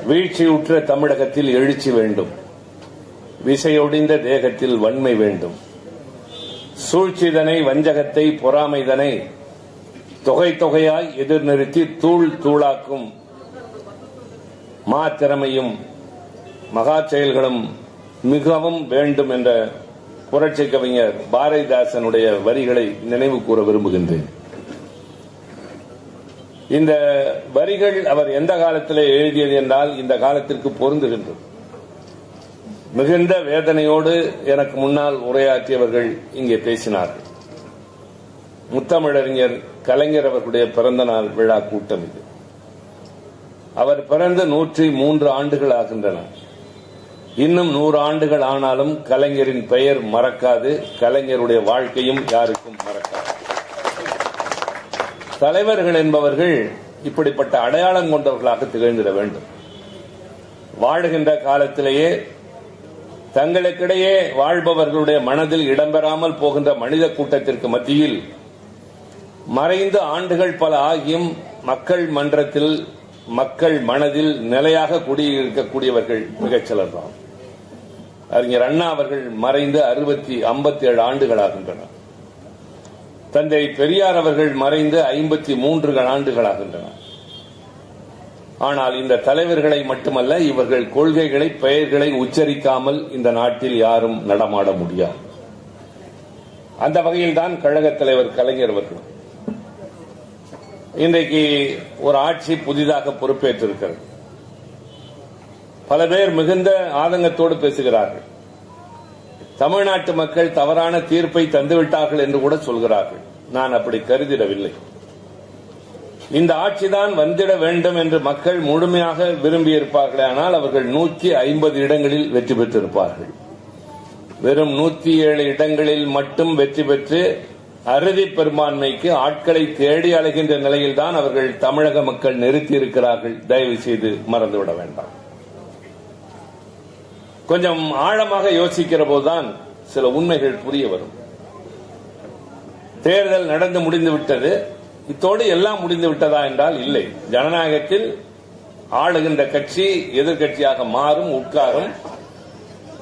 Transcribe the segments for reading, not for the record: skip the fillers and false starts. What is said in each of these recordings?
வீழ்ச்சியுற்ற தமிழகத்தில் எழுச்சி வேண்டும், விசையொடிந்த தேகத்தில் வன்மை வேண்டும், சூழ்ச்சிதனை வஞ்சகத்தை பொறாமைதனை தொகை தொகையாய் எதிர்நிறுத்தி தூள் தூளாக்கும் திறமையும் மகா செயல்களும் மிகவும் வேண்டும் என்ற புரட்சி கவிஞர் பாரதிதாசனுடைய வரிகளை நினைவு கூற விரும்புகின்றேன். இந்த வரிகள் அவர் எந்த காலத்தில் எழுதியது என்றால் இந்த காலத்திற்கு பொருந்துகின்றது. மிகுந்த வேதனையோடு எனக்கு முன்னால் உரையாற்றியவர்கள் இங்கே பேசினார்கள். முத்தமிழறிஞர் கலைஞர் அவர்களுடைய பிறந்த நாள் விழா கூட்டம் இது. அவர் பிறந்து 103 ஆண்டுகள் ஆகின்றன. இன்னும் 100 ஆண்டுகள் ஆனாலும் கலைஞரின் பெயர் மறக்காது, கலைஞருடைய வாழ்க்கையும் யாருக்கும் மறக்காது. தலைவர்கள் என்பவர்கள் இப்படிப்பட்ட அடையாளம் கொண்டவர்களாக திகழ்ந்திட வேண்டும். வாழுகின்ற காலத்திலேயே தங்களுக்கிடையே வாழ்பவர்களுடைய மனதில் இடம்பெறாமல் போகின்ற மனித கூட்டத்திற்கு மத்தியில் மறைந்து ஆண்டுகள் பல ஆகியும் மக்கள் மன்றத்தில் மக்கள் மனதில் நிலையாக குடியிருக்கக்கூடியவர்கள் மிகச் சிலர் தான். அறிஞர் அண்ணா அவர்கள் மறைந்து 57 ஆண்டுகளாகின்றன. தந்தை பெரியார் அவர்கள் மறைந்து 53 ஆண்டுகளாகின்றன. ஆனால் இந்த தலைவர்களை மட்டுமல்ல, இவர்கள் கொள்கைகளை பெயர்களை உச்சரிக்காமல் இந்த நாட்டில் யாரும் நடமாட முடியாது. அந்த வகையில் தான் கழகத் தலைவர் கலைஞர் அவர்கள் இன்றைக்கு ஒரு ஆட்சி புதிதாக பொறுப்பேற்றிருக்கிறது. பல பேர் மிகுந்த ஆதங்கத்தோடு பேசுகிறார்கள். தமிழ்நாட்டு மக்கள் தவறான தீர்ப்பை தந்துவிட்டார்கள் என்று கூட சொல்கிறார்கள். நான் அப்படி கருதிடவில்லை. இந்த ஆட்சிதான் வந்திட வேண்டும் என்று மக்கள் முழுமையாக விரும்பியிருப்பார்களே, ஆனால் அவர்கள் 150 இடங்களில் வெற்றி பெற்றிருப்பார்கள். வெறும் 107 இடங்களில் மட்டும் வெற்றி பெற்று அறுதி பெரும்பான்மைக்கு ஆட்களை தேடி அலைகின்ற நிலையில்தான் அவர்கள் தமிழக மக்கள் நிறுத்தியிருக்கிறார்கள். தயவு செய்து மறந்துவிட வேண்டாம். கொஞ்சம் ஆழமாக யோசிக்கிற போதுதான் சில உண்மைகள் புரிய வரும். தேர்தல் நடந்து முடிந்துவிட்டது, இத்தோடு எல்லாம் முடிந்து விட்டதா என்றால் இல்லை. ஜனநாயகத்தில் ஆளுகின்ற கட்சி எதிர்கட்சியாக மாறும், உட்காரும்.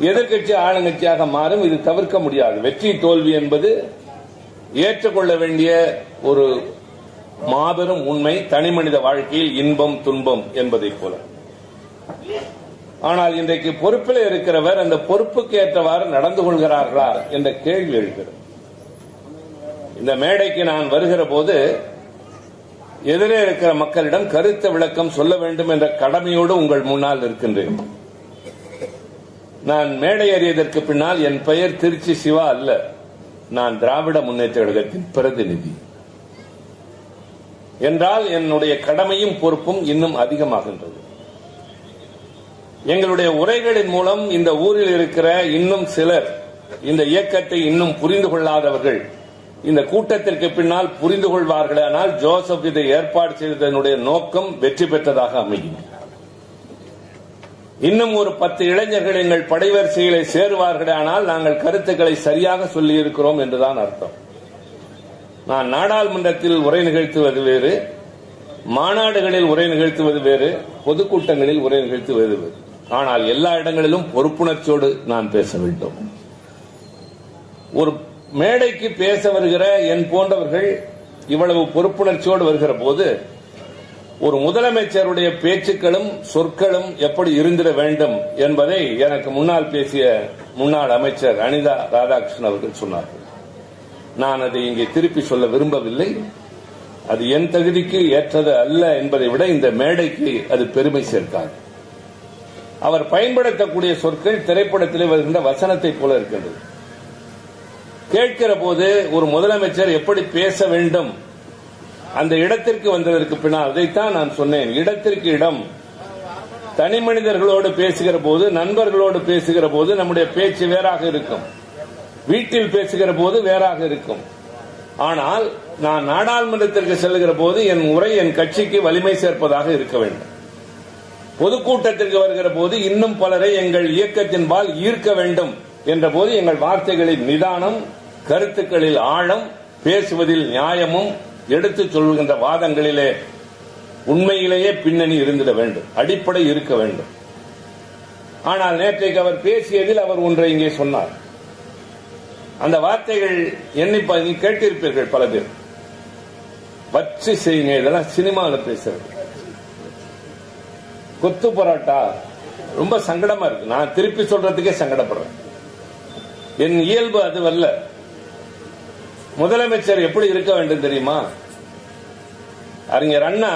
எதிர்கட்சி ஆளுங்கட்சியாக மாறும். இது தவிர்க்க முடியாது. வெற்றி தோல்வி என்பது ஏற்றுக்கொள்ள வேண்டிய ஒரு மாபெரும் உண்மை. தனிமனித வாழ்க்கையில் இன்பம் துன்பம் என்பதை போல. ஆனால் இன்றைக்கு பொறுப்பில் இருக்கிறவர் அந்த பொறுப்புக்கு ஏற்றவாறு நடந்து கொள்கிறார்களா என்ற கேள்வி எழுகிறது. இந்த மேடைக்கு நான் வருகிற போது எதிரே இருக்கிற மக்களிடம் கருத்து விளக்கம் சொல்ல வேண்டும் என்ற கடமையோடு உங்கள் முன்னால் இருக்கின்றேன். நான் மேடை ஏறியதற்கு பின்னால் என் பெயர் திருச்சி சிவா அல்ல. நான் திராவிட முன்னேற்ற கழகத்தின் பிரதிநிதி என்றால் என்னுடைய கடமையும் பொறுப்பும் இன்னும் அதிகமாகின்றது. எங்களுடைய உரைகளின் மூலம் இந்த ஊரில் இருக்கிற இன்னும் சிலர் இந்த இயக்கத்தை இன்னும் புரிந்து கொள்ளாதவர்கள் இந்த கூட்டத்திற்கு பின்னால் புரிந்து கொள்வார்களே, ஆனால் ஜோசப் இதை ஏற்பாடு செய்ததனுடைய நோக்கம் வெற்றி பெற்றதாக அமையும். இன்னும் ஒரு 10 இளைஞர்கள் எங்கள் படைவரிசைகளை சேருவார்களே, ஆனால் நாங்கள் கருத்துக்களை சரியாக சொல்லியிருக்கிறோம் என்றுதான் அர்த்தம். நான் நாடாளுமன்றத்தில் உரை நிகழ்த்துவது வேறு, மாநாடுகளில் உரை நிகழ்த்துவது வேறு, பொதுக்கூட்டங்களில் உரை நிகழ்த்துவது வேறு. ஆனால் எல்லா இடங்களிலும் பொறுப்புணர்ச்சியோடு நான் பேச வேண்டும். ஒரு மேடைக்கு பேச வருகிற என் போன்றவர்கள் இவ்வளவு பொறுப்புணர்ச்சியோடு வருகிற போது ஒரு முதலமைச்சருடைய பேச்சுக்களும் சொற்களும் எப்படி இருந்திட வேண்டும் என்பதை எனக்கு முன்னால் பேசிய முன்னாள் அமைச்சர் அனிதா ராதாகிருஷ்ணன் அவர்கள் சொன்னார்கள். நான் அதை இங்கே திருப்பி சொல்ல விரும்பவில்லை. அது என் தகுதிக்கு ஏற்றது அல்ல என்பதை விட இந்த மேடைக்கு அது பெருமை சேர்க்காது. அவர் பயன்படுத்தக்கூடிய சொற்கள் திரைப்படத்திலே வருகின்ற வசனத்தை போல இருக்கின்றது. கேட்கிற போது ஒரு முதலமைச்சர் எப்படி பேச வேண்டும் அந்த இடத்திற்கு வந்ததற்கு பின்னால் அதைத்தான் நான் சொன்னேன். இடத்திற்கு இடம். தனி மனிதர்களோடு பேசுகிற போது, நண்பர்களோடு பேசுகிற போது நம்முடைய பேச்சு வேறாக இருக்கும். வீட்டில் பேசுகிற போது வேறாக இருக்கும். ஆனால் நான் நாடாளுமன்றத்திற்கு செல்கிற போது என் உரை என் கட்சிக்கு வலிமை சேர்ப்பதாக இருக்க வேண்டும். பொதுக்கூட்டத்திற்கு வருகிற போது இன்னும் பலரை எங்கள் இயக்கத்தின்பால் ஈர்க்க வேண்டும் என்ற போது எங்கள் வார்த்தைகளில் நிதானம், கருத்துக்களில் ஆழம், பேசுவதில் நியாயமும், எடுத்துச் சொல்கின்ற வாதங்களிலே உண்மையிலேயே பின்னணி இருந்திட வேண்டும், அடிப்படை இருக்க வேண்டும். ஆனால் நேற்றைக்கு அவர் பேசியதில் அவர் ஒன்றை இங்கே சொன்னார். அந்த வார்த்தைகள் என்னை கேட்டிருப்பீர்கள் பல பேர். வச்சு செய்யுங்க, இதெல்லாம் சினிமாவில் பேசுறது. கொத்து பரோட்டா ரொம்ப சங்கடமா இருக்கு. நான் திருப்பி சொல்றதுக்கே சங்கடப்படுறேன். என் இயல்பு அதுவல்ல. முதலமைச்சர் எப்படி இருக்க வேண்டும் தெரியுமா? அறிஞர் அண்ணா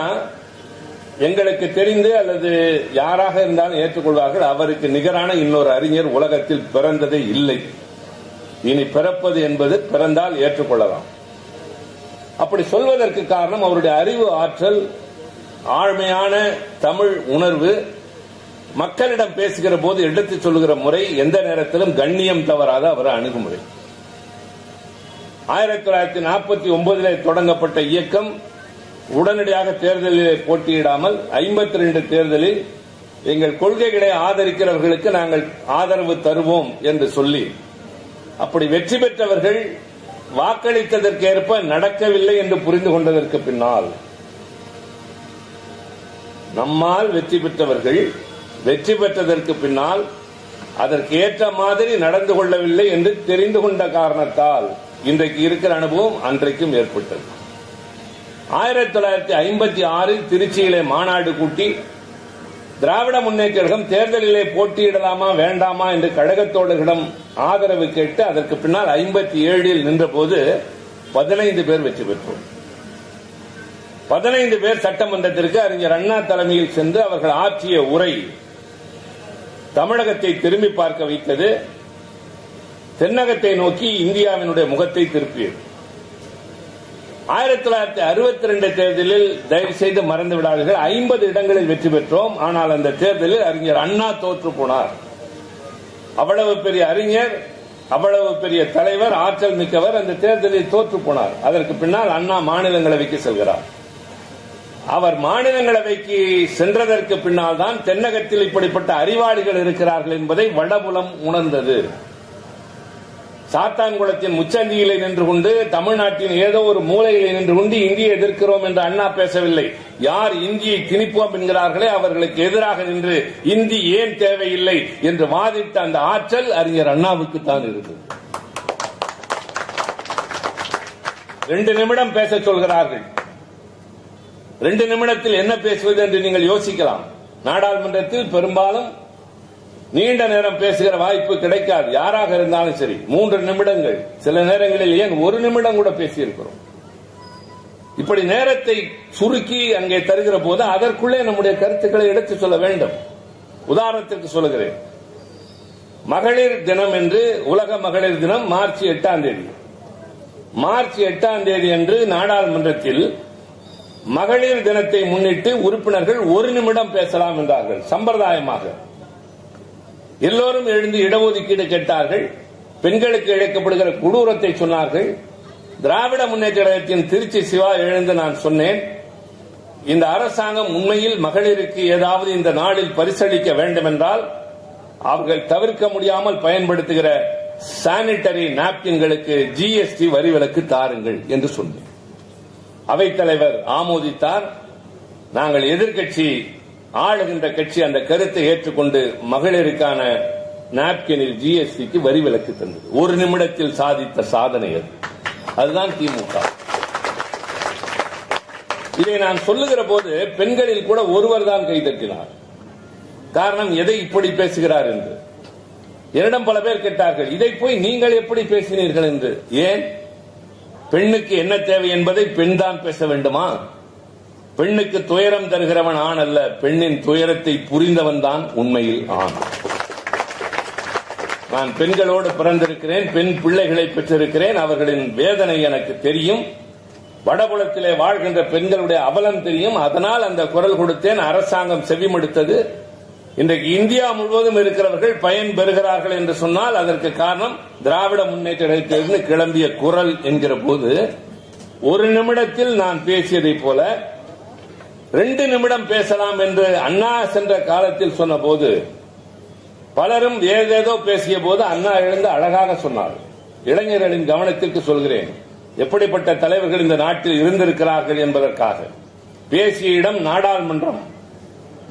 எங்களுக்கு தெரிந்து அல்லது யாராக இருந்தாலும் ஏற்றுக்கொள்வார்கள், அவருக்கு நிகரான இன்னொரு அறிஞர் உலகத்தில் பிறந்ததே இல்லை. இனி பிறப்பது என்பது பிறந்தால் ஏற்றுக்கொள்ளலாம். அப்படி சொல்வதற்கு காரணம் அவருடைய அறிவு ஆற்றல், ஆழ்மையான தமிழ் உணர்வு, மக்களிடம் பேசுகிற போது எடுத்துச் சொல்லுகிற முறை, எந்த நேரத்திலும் கண்ணியம் தவறாத அவர் அணுகுமுறை. 1949 தொடங்கப்பட்ட இயக்கம் உடனடியாக தேர்தலிலே போட்டியிடாமல் 52 தேர்தலில் எங்கள் கொள்கைகளை ஆதரிக்கிறவர்களுக்கு நாங்கள் ஆதரவு தருவோம் என்று சொல்லி, அப்படி வெற்றி பெற்றவர்கள் வாக்களித்ததற்கேற்ப நடக்கவில்லை என்று புரிந்து கொண்டதற்கு பின்னால், நம்மால் வெற்றி பெற்றவர்கள் வெற்றி பெற்றதற்கு பின்னால் அதற்கு ஏற்ற மாதிரி நடந்து கொள்ளவில்லை என்று தெரிந்து கொண்ட காரணத்தால் இன்றைக்கு இருக்கிற அனுபவம் அன்றைக்கும் ஏற்பட்டது. 1956 திருச்சியிலே மாநாடு கூட்டி திராவிட முன்னேற்ற கழகம் தேர்தலிலே போட்டியிடலாமா வேண்டாமா என்று கழகத்தோழர்களிடம் ஆதரவு கேட்டு அதற்கு பின்னால் 57 நின்ற போது 15 பேர் வெற்றி பெற்றோம். 15 பேர் சட்டமன்றத்திற்கு அறிஞர் அண்ணா தலைமையில் சென்று அவர்கள் ஆற்றிய உரை தமிழகத்தை திரும்பி பார்க்க வைத்தது, தென்னகத்தை நோக்கி இந்தியாவினுடைய முகத்தை திருப்பியது. 1962 தேர்தலில் தயவு செய்து மறந்து விடாதீர்கள், 50 இடங்களில் வெற்றி பெற்றோம். ஆனால் அந்த தேர்தலில் அறிஞர் அண்ணா தோற்று போனார். அவ்வளவு பெரிய அறிஞர், அவ்வளவு பெரிய தலைவர், ஆற்றல் மிக்கவர் அந்த தேர்தலில் தோற்று போனார். அதற்கு பின்னால் அண்ணா மாநிலங்களவைக்கு செல்கிறார். அவர் மாநிலங்களவைக்கு சென்றதற்கு பின்னால் தான் தென்னகத்தில் இப்படிப்பட்ட அறிவாளிகள் இருக்கிறார்கள் என்பதை வடபுலம் உணர்ந்தது. சாத்தான்குளத்தின் முச்சந்தியிலே நின்று கொண்டு, தமிழ்நாட்டின் ஏதோ ஒரு மூலையிலே நின்று கொண்டு இந்தியை எதிர்க்கிறோம் என்று அண்ணா பேசவில்லை. யார் இந்தியை திணிப்போம் என்கிறார்களே அவர்களுக்கு எதிராக நின்று இந்தி ஏன் தேவையில்லை என்று வாதிட்ட அந்த ஆற்றல் அறிஞர் அண்ணாவுக்கு தான் இருந்தது. 2 நிமிடம் பேச சொல்கிறார்கள். 2 நிமிடத்தில் என்ன பேசுவது என்று நீங்கள் யோசிக்கலாம். நாடாளுமன்றத்தில் பெரும்பாலும் நீண்ட நேரம் பேசுகிற வாய்ப்பு கிடைக்காது. யாராக இருந்தாலும் சரி 3 நிமிடங்கள், சில நேரங்களில் ஏன் 1 நிமிடம் கூட பேசியிருக்கிறோம். இப்படி நேரத்தை சுருக்கி அங்கே தருகிற போது அதற்குள்ளே நம்முடைய கருத்துக்களை எடுத்து சொல்ல வேண்டும். உதாரணத்திற்கு சொல்லுகிறேன். மகளிர் தினம் என்று, உலக மகளிர் தினம் மார்ச் 8ஆம் தேதி. மார்ச் 8ஆம் தேதி அன்று நாடாளுமன்றத்தில் மகளிர் தினத்தை முன்னிட்டு உறுப்பினர்கள் 1 நிமிடம் பேசலாம் என்றார்கள். சம்பிரதாயமாக எல்லோரும் எழுந்து இடஒதுக்கீடு கேட்டார்கள். பெண்களுக்கு இழைக்கப்படுகிற கொடூரத்தை சொன்னார்கள். திராவிட முன்னேற்ற கழகத்தின் திருச்சி சிவா எழுந்து நான் சொன்னேன், இந்த அரசாங்கம் உண்மையில் மகளிருக்கு ஏதாவது இந்த நாளில் பரிசளிக்க வேண்டும் என்றால் அவர்கள் தவிர்க்க முடியாமல் பயன்படுத்துகிற சானிட்டரி நாப்கின்களுக்கு ஜிஎஸ்டி வரி விலக்கு தாருங்கள் என்று சொன்னேன். அவைத்தலைவர் ஆமோதித்தார். நாங்கள் எதிர்க்கட்சி, ஆளுகின்ற கட்சி அந்த கருத்தை ஏற்றுக்கொண்டு மகளிருக்கான நாப்கினில் ஜிஎஸ்டிக்கு வரி விலக்கு தந்தது. 1 நிமிடத்தில் சாதித்த சாதனை அது. அதுதான் திமுக. இதை நான் சொல்லுகிற போது பெண்களில் கூட ஒருவர் தான் கைதட்டினார். காரணம், எதை இப்படி பேசுகிறார் என்று. என்னிடம் பல பேர் கேட்டார்கள், இதை போய் நீங்கள் எப்படி பேசினீர்கள் என்று. ஏன்? பெண்ணுக்கு என்ன தேவை என்பதை பெண் தான் பேச வேண்டுமா? பெண்ணுக்கு துயரம் தருகிறவன் ஆண் அல்ல, பெண்ணின் துயரத்தை புரிந்தவன் தான் உண்மையில் ஆண். நான் பெண்களோடு பிறந்திருக்கிறேன், பெண் பிள்ளைகளை பெற்றிருக்கிறேன். அவர்களின் வேதனை எனக்கு தெரியும். வடபுலத்திலே வாழ்கின்ற பெண்களுடைய அவலம் தெரியும். அதனால் அந்த குரல் கொடுத்தேன். அரசாங்கம் செவிமடுத்தது. இன்றைக்கு இந்தியா முழுவதும் இருக்கிறவர்கள் பயன் பெறுகிறார்கள் என்று சொன்னால் அதற்கு காரணம் திராவிட முன்னேற்ற கழகத்திலிருந்து கிளம்பிய குரல் என்கிற போது 1 நிமிடத்தில் நான் பேசியதை போல 2 நிமிடம் பேசலாம் என்று அண்ணா சென்ற காலத்தில் சொன்ன போது பலரும் ஏதேதோ பேசிய போது அண்ணா எழுந்து அழகாக சொன்னார். இளைஞர்களின் கவனத்திற்கு சொல்கிறேன், எப்படிப்பட்ட தலைவர்கள் இந்த நாட்டில் இருந்திருக்கிறார்கள் என்பதற்காக. பேசிய இடம் நாடாளுமன்றம்,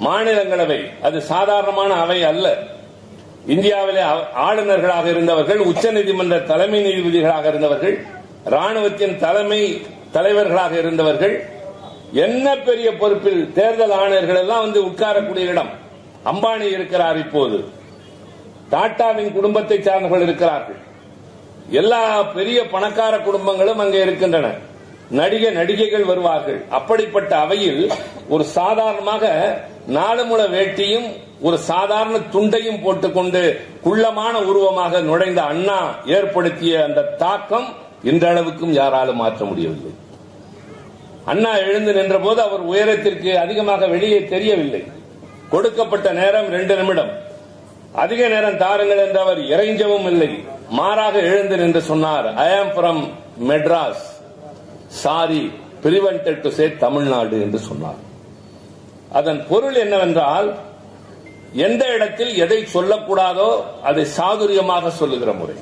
மாநிலங்களவை. அது சாதாரணமான அவை அல்ல. இந்தியாவிலே ஆளுநர்களாக இருந்தவர்கள், உச்சநீதிமன்ற தலைமை நீதிபதிகளாக இருந்தவர்கள், ராணுவத்தின் தலைவர்களாக இருந்தவர்கள், என்ன பெரிய பொறுப்பில் தேர்தல் ஆணையர்கள் எல்லாம் வந்து உட்காரக்கூடிய இடம். அம்பானி இருக்கிறார், இப்போது டாடாவின் குடும்பத்தை சார்ந்தவர்கள் இருக்கிறார்கள். எல்லா பெரிய பணக்கார குடும்பங்களும் அங்கே இருக்கின்றன. நடிகைகள் வருவார்கள். அப்படிப்பட்ட அவையில் ஒரு சாதாரணமாக நாலுமுள வேட்டியும் ஒரு சாதாரண துண்டையும் போட்டுக்கொண்டு குள்ளமான உருவமாக நுழைந்த அண்ணா ஏற்படுத்திய அந்த தாக்கம் இன்றளவுக்கும் யாராலும் மாற்ற முடியவில்லை. அண்ணா எழுந்து நின்ற போது அவர் உயரத்திற்கு அதிகமாக வெளியே தெரியவில்லை. கொடுக்கப்பட்ட நேரம் 2 நிமிடம். அதிக நேரம் தாருங்கள் என்று அவர் இறைஞ்சவும் இல்லை. மாறாக எழுந்து நின்று சொன்னார், I am from Madras, sorry prevented to say Tamil Nadu என்று சொன்னார். அதன் பொருள் என்னவென்றால், எந்த இடத்தில் எதை சொல்லக்கூடாதோ அதை சாதுரியமாக சொல்லுகிற முறை.